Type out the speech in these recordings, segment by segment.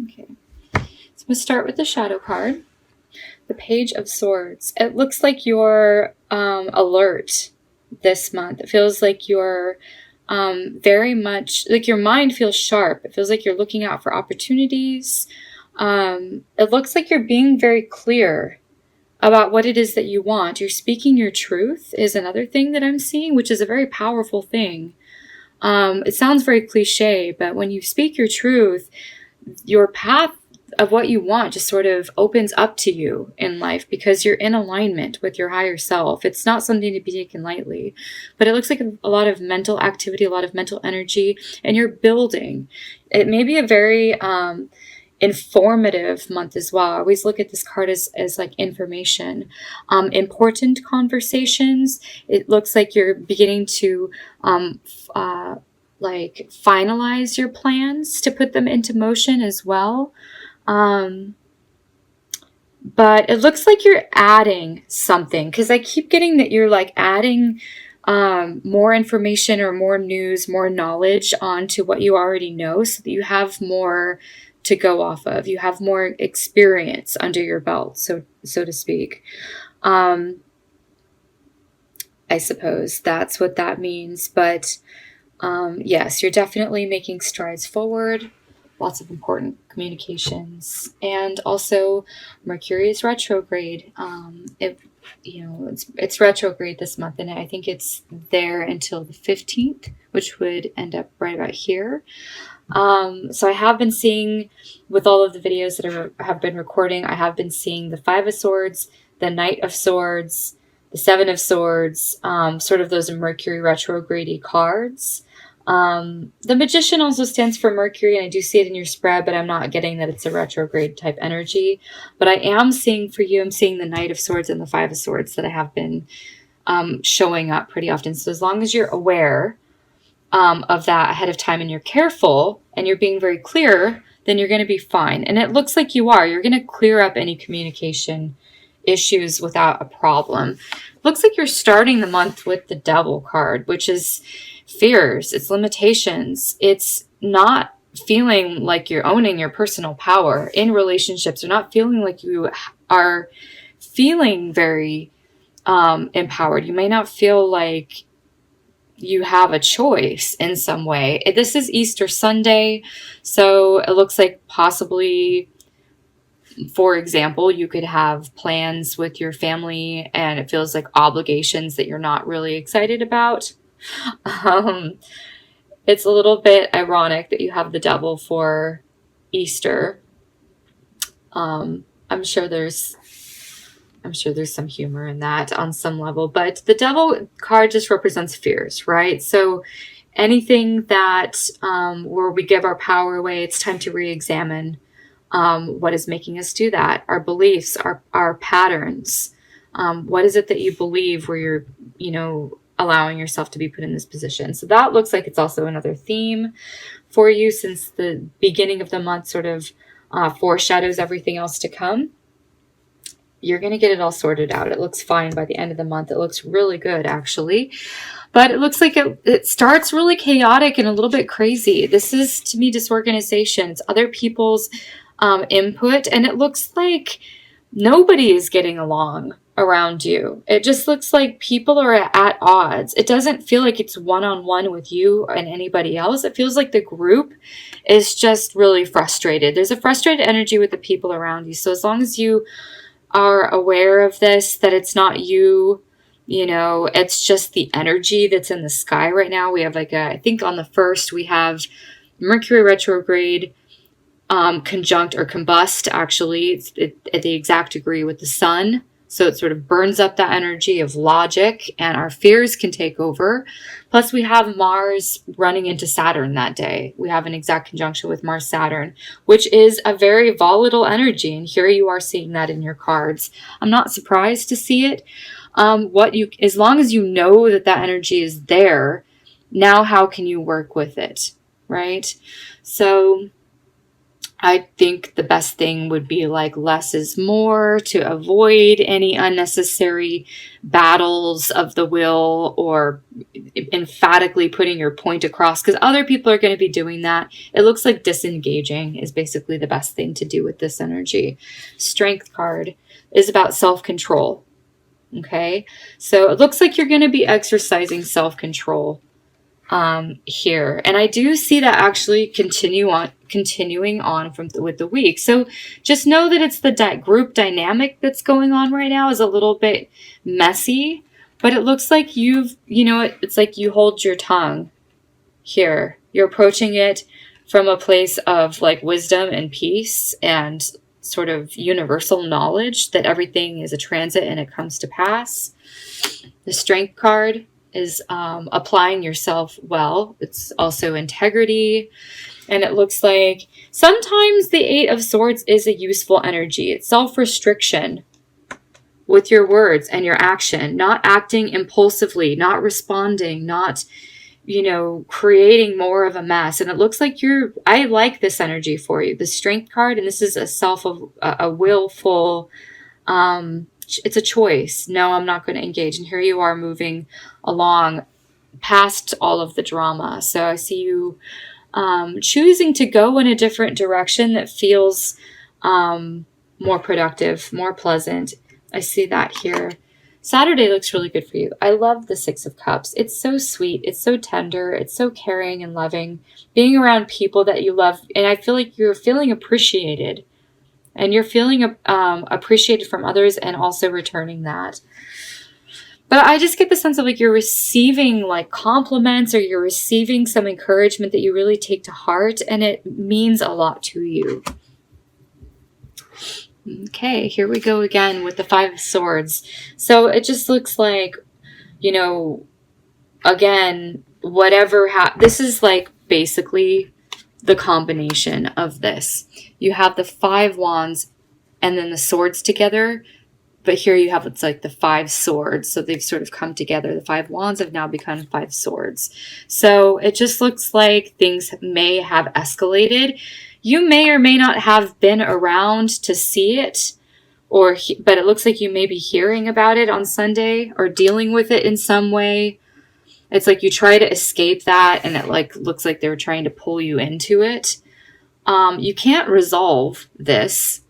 Okay. So I'm going to start with the shadow card. The Page of Swords. It looks like you're alert this month. It feels like you're very much, like your mind feels sharp. It feels like you're looking out for opportunities. It looks like you're being very clear about what it is that you want. You're speaking your truth is another thing that I'm seeing, which is a very powerful thing. It sounds very cliche, but when you speak your truth, your path of what you want just sort of opens up to you in life because you're in alignment with your higher self. It's not something to be taken lightly, but it looks like a lot of mental activity, a lot of mental energy, and you're building. It may be a very informative month as well. I always look at this card as like information. Important conversations. It looks like you're beginning to like finalize your plans to put them into motion as well. But it looks like you're adding something, because I keep getting that you're like adding more information or more news, more knowledge onto what you already know, so that you have more to go off of. You have more experience under your belt, so to speak. I suppose that's what that means. But yes, you're definitely making strides forward. Lots of important communications. And also Mercury is retrograde. It's retrograde this month, and I think it's there until the 15th, which would end up right about here. So I have been seeing, with all of the videos that I have been recording, I have been seeing the Five of Swords, the Knight of Swords, the Seven of Swords, sort of those Mercury retrograde cards. The Magician also stands for Mercury, and I do see it in your spread, but I'm not getting that it's a retrograde type energy. But I am seeing for you, I'm seeing the Knight of Swords and the Five of Swords that I have been showing up pretty often. So as long as you're aware of that ahead of time, and you're careful, and you're being very clear, then you're going to be fine. And it looks like you are. You're going to clear up any communication issues without a problem. It looks like you're starting the month with the Devil card, which is fears, it's limitations, it's not feeling like you're owning your personal power in relationships, or not feeling like you are feeling very empowered. You may not feel like you have a choice in some way. This is Easter Sunday, so it looks like possibly, for example, you could have plans with your family and it feels like obligations that you're not really excited about. It's a little bit ironic that you have the Devil for Easter. I'm sure there's some humor in that on some level, but the Devil card just represents fears, right? So anything that where we give our power away, it's time to re-examine what is making us do that. Our beliefs, our patterns. What is it that you believe where you're, allowing yourself to be put in this position? So that looks like it's also another theme for you, since the beginning of the month sort of foreshadows everything else to come. You're going to get it all sorted out. It looks fine by the end of the month. It looks really good, actually. But it looks like it starts really chaotic and a little bit crazy. This is, to me, disorganization. It's other people's input. And it looks like nobody is getting along around you. It just looks like people are at odds. It doesn't feel like it's one-on-one with you and anybody else. It feels like the group is just really frustrated. There's a frustrated energy with the people around you. So as long as you are aware of this, that it's not you, it's just the energy that's in the sky right now. We have I think on the 1st, we have Mercury retrograde conjunct or combust, actually. It's at the exact degree with the sun. So it sort of burns up that energy of logic, and our fears can take over. Plus we have Mars running into Saturn that day. We have an exact conjunction with Mars Saturn, which is a very volatile energy. And here you are seeing that in your cards. I'm not surprised to see it. As long as you know that energy is there, now how can you work with it, right? So I think the best thing would be like less is more, to avoid any unnecessary battles of the will or emphatically putting your point across, because other people are going to be doing that. It looks like disengaging is basically the best thing to do with this energy. Strength card is about self-control. Okay, so it looks like you're going to be exercising self-control here, and I do see that actually continuing on with the week. So just know that it's the group dynamic that's going on right now is a little bit messy, but it looks like it's like you hold your tongue here. You're approaching it from a place of like wisdom and peace and sort of universal knowledge that everything is a transit and it comes to pass. The Strength card is applying yourself well. It's also integrity. And it looks like sometimes the Eight of Swords is a useful energy. It's self-restriction with your words and your action, not acting impulsively, not responding, not, creating more of a mess. And it looks like I like this energy for you. The Strength card, and this is a willful, it's a choice. No, I'm not going to engage. And here you are moving along past all of the drama. So I see you choosing to go in a different direction that feels more productive, more pleasant. I see that here. Saturday looks really good for you. I love the Six of Cups. It's so sweet. It's so tender. It's so caring and loving. Being around people that you love. And I feel like you're feeling appreciated. And you're feeling appreciated from others and also returning that. But I just get the sense of like you're receiving like compliments, or you're receiving some encouragement that you really take to heart, and it means a lot to you. Okay, here we go again with the Five of Swords. So it just looks like, again, this is like basically the combination of this. You have the Five Wands and then the swords together, but here you have, it's like the Five Swords. So they've sort of come together. The Five Wands have now become Five Swords. So it just looks like things may have escalated. You may or may not have been around to see it, but it looks like you may be hearing about it on Sunday or dealing with it in some way. It's like you try to escape that, and it like looks like they were trying to pull you into it. You can't resolve this,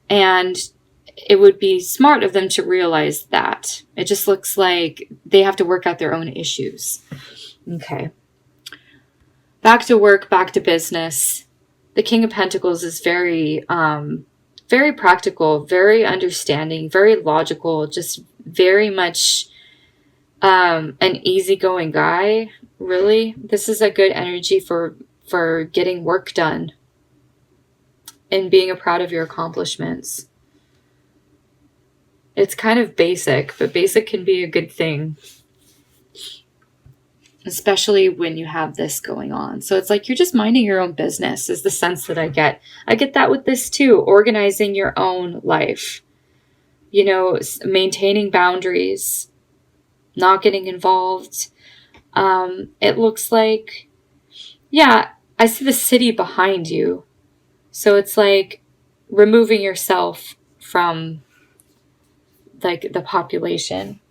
and it would be smart of them to realize that. It just looks like they have to work out their own issues. Okay. Back to work, back to business. The King of Pentacles is very, very practical, very understanding, very logical, just very much an easygoing guy, really. This is a good energy for getting work done and being proud of your accomplishments. It's kind of basic, but basic can be a good thing, especially when you have this going on. So it's like you're just minding your own business is the sense that I get. I get that with this too, organizing your own life, maintaining boundaries, not getting involved. It looks like, yeah, I see the city behind you. So it's like removing yourself from like the population.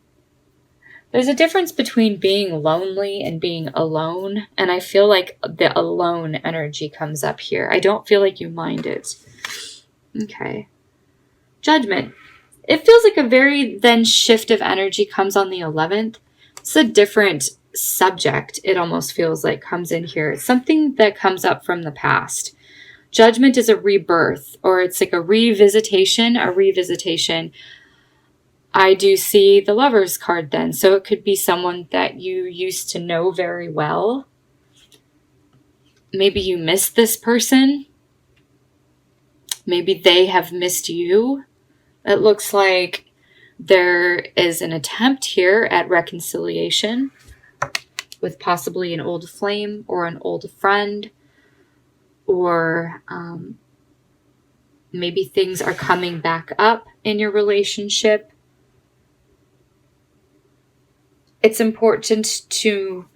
There's a difference between being lonely and being alone. And I feel like the alone energy comes up here. I don't feel like you mind it. Okay. Judgment. It feels like a very then shift of energy comes on the 11th. It's a different subject. It almost feels like comes in here. It's something that comes up from the past. Judgment is a rebirth, or it's like a revisitation. I do see the Lover's card then. So it could be someone that you used to know very well. Maybe you missed this person. Maybe they have missed you. It looks like there is an attempt here at reconciliation with possibly an old flame or an old friend. Or maybe things are coming back up in your relationship. It's important to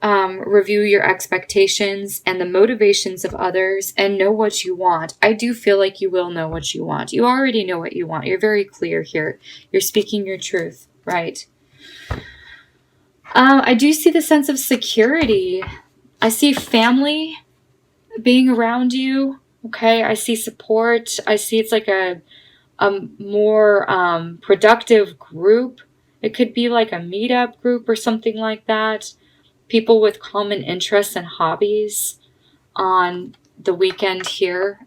review your expectations and the motivations of others and know what you want. I do feel like you will know what you want. You already know what you want. You're very clear here. You're speaking your truth, right? I do see the sense of security. I see family being around you. Okay, I see support. I see it's like a more productive group. It could be like a meetup group or something like that. People with common interests and hobbies on the weekend here.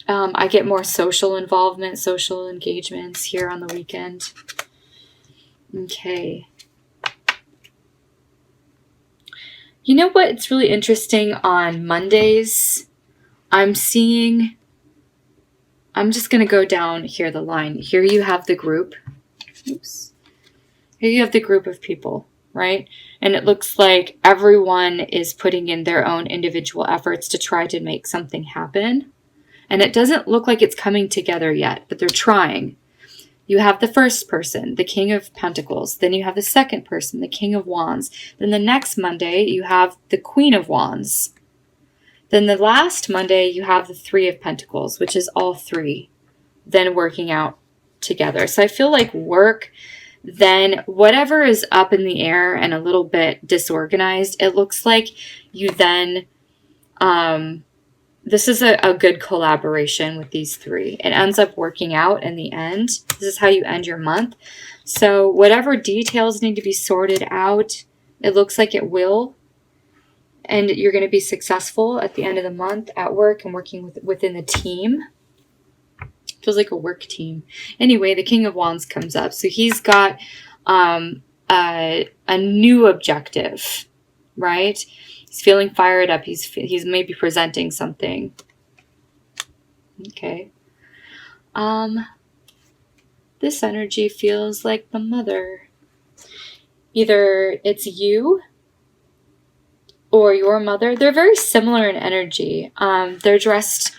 I get more social involvement, social engagements here on the weekend. Okay. You know what? It's really interesting on Mondays. I'm just going to go down here the line. Here you have the group. Oops. Here you have the group of people, right? And it looks like everyone is putting in their own individual efforts to try to make something happen. And it doesn't look like it's coming together yet, but they're trying. You have the first person, the King of Pentacles. Then you have the second person, the King of Wands. Then the next Monday, you have the Queen of Wands. Then the last Monday, you have the Three of Pentacles, which is all three then working out together. So I feel like work, then whatever is up in the air and a little bit disorganized, it looks like you then, this is a good collaboration with these three. It ends up working out in the end. This is how you end your month. So whatever details need to be sorted out, it looks like it will. And you're going to be successful at the end of the month at work and working within the team. Feels like a work team. Anyway, the King of Wands comes up. So he's got a new objective, right? He's feeling fired up. He's maybe presenting something. Okay. This energy feels like the mother. Either it's you or your mother. They're very similar in energy. They're dressed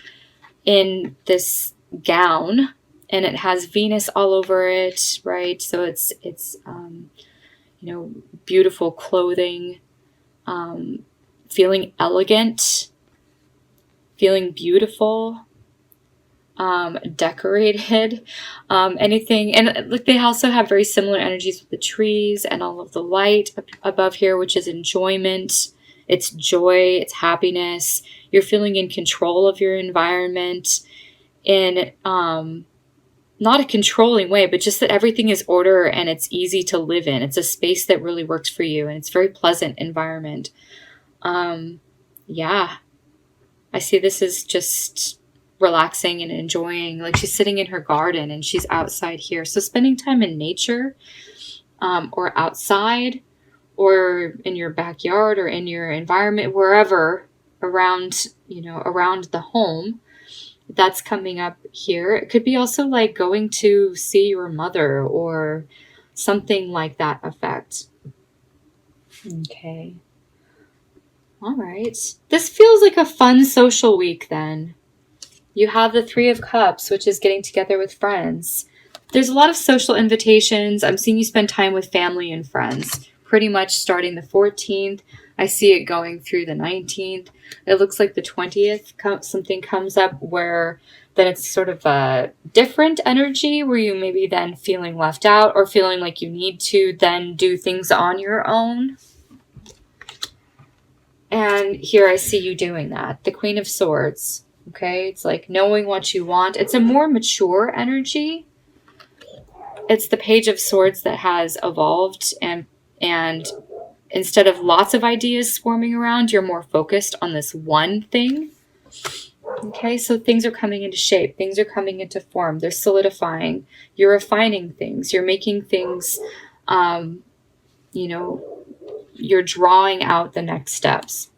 in this gown and it has Venus all over it, right? So it's beautiful clothing, feeling elegant, feeling beautiful, decorated, anything. And look, they also have very similar energies with the trees and all of the light above here, which is enjoyment. It's joy, it's happiness. You're feeling in control of your environment in not a controlling way, but just that everything is order and it's easy to live in. It's a space that really works for you and it's a very pleasant environment. Yeah, I see this is just relaxing and enjoying. Like she's sitting in her garden and she's outside here. So spending time in nature, or outside, or in your backyard or in your environment, wherever around the home, that's coming up here. It could be also like going to see your mother or something like that effect. Okay. All right. This feels like a fun social week then. You have the Three of Cups, which is getting together with friends. There's a lot of social invitations. I'm seeing you spend time with family and friends, pretty much starting the 14th. I see it going through the 19th. It looks like the 20th, something comes up where then it's sort of a different energy where you maybe then feeling left out or feeling like you need to then do things on your own. And here I see you doing that. The Queen of Swords. Okay, it's like knowing what you want. It's a more mature energy. It's the Page of Swords that has evolved and instead of lots of ideas swarming around, you're more focused on this one thing. Okay, so things are coming into shape. Things are coming into form. They're solidifying. You're refining things. You're making things, you're drawing out the next steps.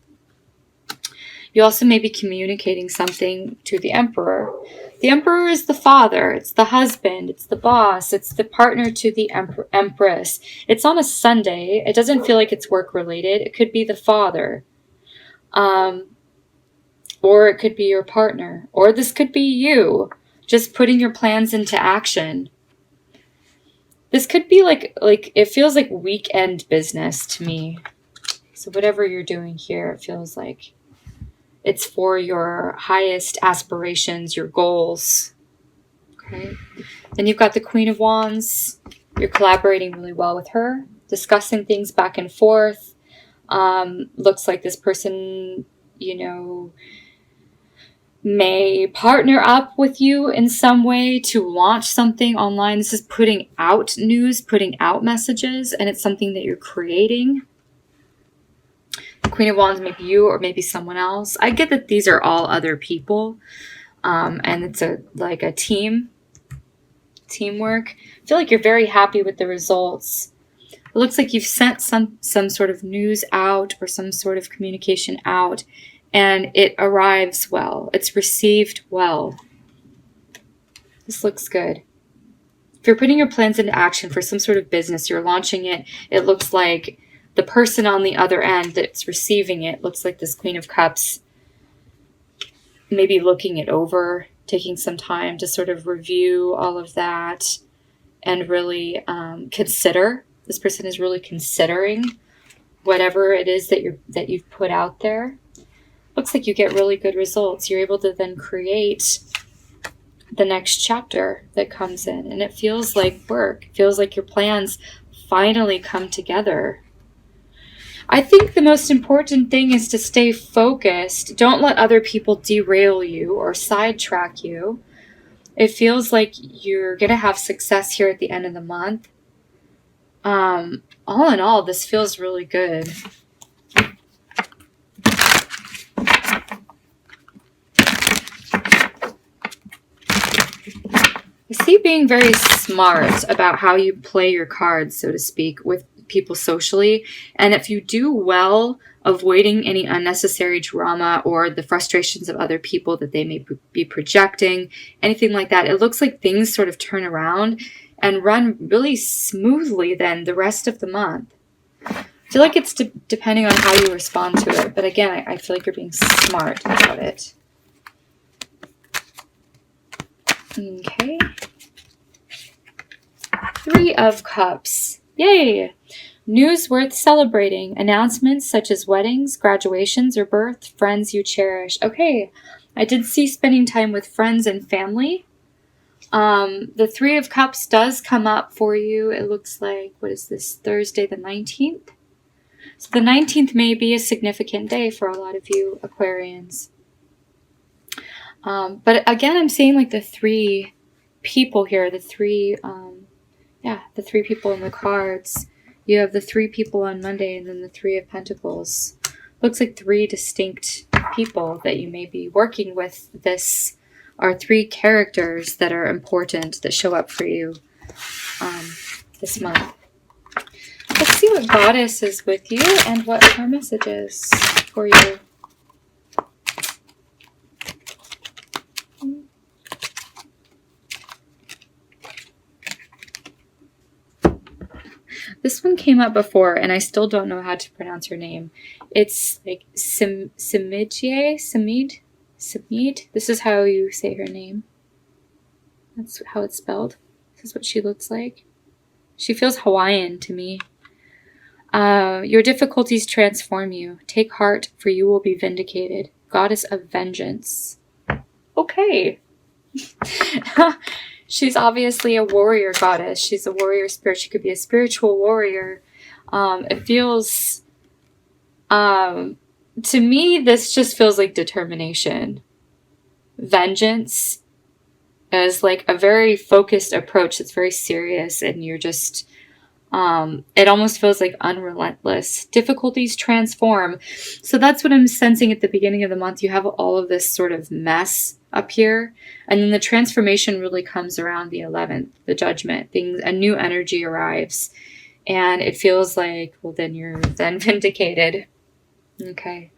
You also may be communicating something to the Emperor. The Emperor is the father. It's the husband. It's the boss. It's the partner to the Empress. It's on a Sunday. It doesn't feel like it's work related. It could be the father. Or it could be your partner. Or this could be you just putting your plans into action. This could be like it feels like weekend business to me. So whatever you're doing here, it feels like it's for your highest aspirations, your goals. Okay. Then you've got the Queen of Wands. You're collaborating really well with her, discussing things back and forth. Looks like this person, you know, may partner up with you in some way to launch something online. This is putting out news, putting out messages, and it's something that you're creating. The Queen of Wands, maybe you or maybe someone else. I get that these are all other people, and it's like a teamwork. I feel like you're very happy with the results. It looks like you've sent some sort of news out or some sort of communication out, and it arrives well. It's received well. This looks good. If you're putting your plans into action for some sort of business, you're launching it, it looks like the person on the other end that's receiving it looks like this Queen of Cups, maybe looking it over, taking some time to sort of review all of that and really consider. This person is really considering whatever it is that you've put out there. Looks like you get really good results. You're able to then create the next chapter that comes in, and it feels like work. It feels like your plans finally come together. I think the most important thing is to stay focused. Don't let other people derail you or sidetrack you. It feels like you're going to have success here at the end of the month. All in all, this feels really good. I see being very smart about how you play your cards, so to speak, with people socially. And if you do well, avoiding any unnecessary drama or the frustrations of other people that they may be projecting, anything like that, it looks like things sort of turn around and run really smoothly then the rest of the month. I feel like it's depending on how you respond to it. But again, I feel like you're being smart about it. Okay. 3 of Cups. Yay! News worth celebrating. Announcements such as weddings, graduations, or birth. Friends you cherish. Okay. I did see spending time with friends and family. The 3 of Cups does come up for you. It looks like, what is this? Thursday the 19th? So the 19th may be a significant day for a lot of you Aquarians. But again, I'm seeing like the 3 people here, the 3 people in the cards. You have the 3 people on Monday and then the 3 of Pentacles. Looks like 3 distinct people that you may be working with. This are 3 characters that are important that show up for you this month. Let's see what Goddess is with you and what her message is for you. This one came up before, and I still don't know how to pronounce her name. It's like Samid. This is how you say her name. That's how it's spelled. This is what she looks like. She feels Hawaiian to me. Your difficulties transform you. Take heart, for you will be vindicated. Goddess of vengeance. Okay. She's obviously a warrior goddess. She's a warrior spirit. She could be a spiritual warrior. It feels, to me, this just feels like determination. Vengeance is like a very focused approach. It's very serious, and you're just, it almost feels like unrelentless. Difficulties transform. So that's what I'm sensing at the beginning of the month. You have all of this sort of mess up here, and then the transformation really comes around the 11th, the judgment. A new energy arrives, and it feels like, well, then you're then vindicated. Okay.